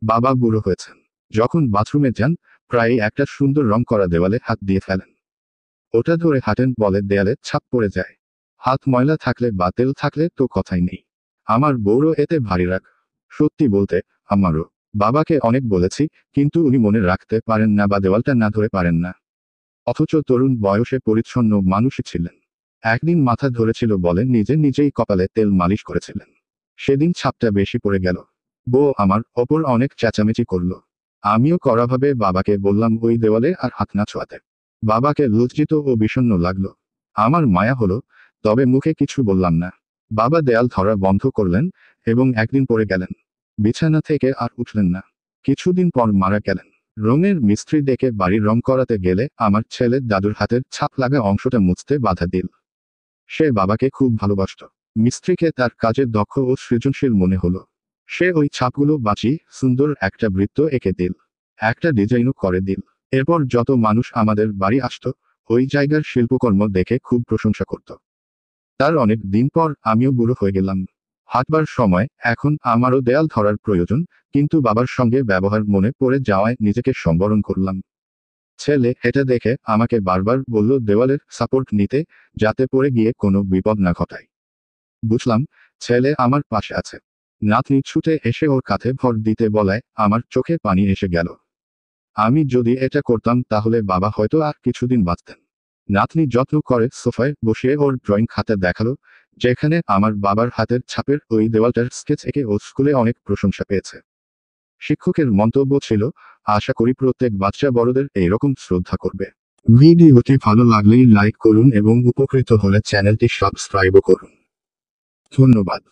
বাবা বুড়ো হয়েছেন। যখন বাথরুমে যান, প্রায় একটা সুন্দর রং করা দেওয়ালে হাত দিয়ে ফেলেন। ওটা ধরে হাঁটেন, বলে দেয়ালে ছাপ পড়ে যায়। হাত ময়লা থাকলে বা তেল থাকলে তো কথাই নেই। আমার বউরও এতে ভারী রাগ। সত্যি বলতে, আমারও। বাবাকে অনেক বলেছি, কিন্তু উনি মনে রাখতে পারেন না বা দেওয়ালটা না ধরে পারেন না। অথচ তরুণ বয়সে পরিচ্ছন্ন মানুষই ছিলেন। একদিন মাথা ধরেছিল বলে নিজে নিজেই কপালে তেল মালিশ করেছিলেন। সেদিন ছাপটা বেশি পড়ে গেল। বউ আমার ওপর অনেক চেঁচামেচি করল। আমিও কড়াভাবে বাবাকে বললাম ওই দেওয়ালে আর হাত না ছোঁয়াতে। বাবাকে লজ্জিত ও বিষণ্ণ লাগলো। আমার মায়া হলো, তবে মুখে কিছু বললাম না। বাবা দেয়াল ধরা বন্ধ করলেন এবং একদিন পড়ে গেলেন। বিছানা থেকে আর উঠলেন না। কিছুদিন পর মারা গেলেন। রঙের মিস্ত্রি ডেকে বাড়ি রং করাতে গেলে আমার ছেলে দাদুর হাতের ছাপ লাগা অংশটা মুছতে বাধা দিল। সে বাবাকে খুব ভালোবাসত। মিস্ত্রিকে তার কাজের দক্ষ ও সৃজনশীল মনে হলো। সে ওই ছাপগুলো বাঁচিয়ে সুন্দর একটা বৃত্ত এঁকে দিল। একটা ডিজাইনও করে দিল। এরপর যত মানুষ আমাদের বাড়ি আসতো, ওই জায়গার শিল্পকর্ম দেখে খুব প্রশংসা করত। তার অনেক দিন পর আমিও বুড়ো হয়ে গেলাম। হাঁটবার সময় এখন আমারও দেয়াল ধরার প্রয়োজন, কিন্তু বাবার সঙ্গে ব্যবহার মনে পড়ে যাওয়ায় নিজেকে সম্বরণ করলাম। ছেলে এটা দেখে আমাকে বারবার বলল দেওয়ালের সাপোর্ট নিতে, যাতে পড়ে গিয়ে কোনো বিপদ না ঘটায়। বুঝলাম, ছেলে আমার পাশে আছে। নাতনি ছুটে এসে ওর কাঁধে ভর দিতে বলায় আমার চোখে পানি এসে গেল। আমি যদি এটা করতাম তাহলে বাবা হয়তো আর কিছুদিন বাঁচতেন। নাতনি যত্ন করে সোফায় বসিয়ে ওর ড্রয়িং খাতা দেখালো, যেখানে আমার বাবার হাতের ছাপের ওই দেওয়ালটার স্কেচ এঁকে ও স্কুলে অনেক প্রশংসা পেয়েছে। শিক্ষকের মন্তব্য ছিল, আশা করি প্রত্যেক বাচ্চা বড়দের এইরকম শ্রদ্ধা করবে। ভিডিওটি ভালো লাগলেই লাইক করুন এবং উপকৃত হলে চ্যানেলটি সাবস্ক্রাইবও করুন। ধন্যবাদ।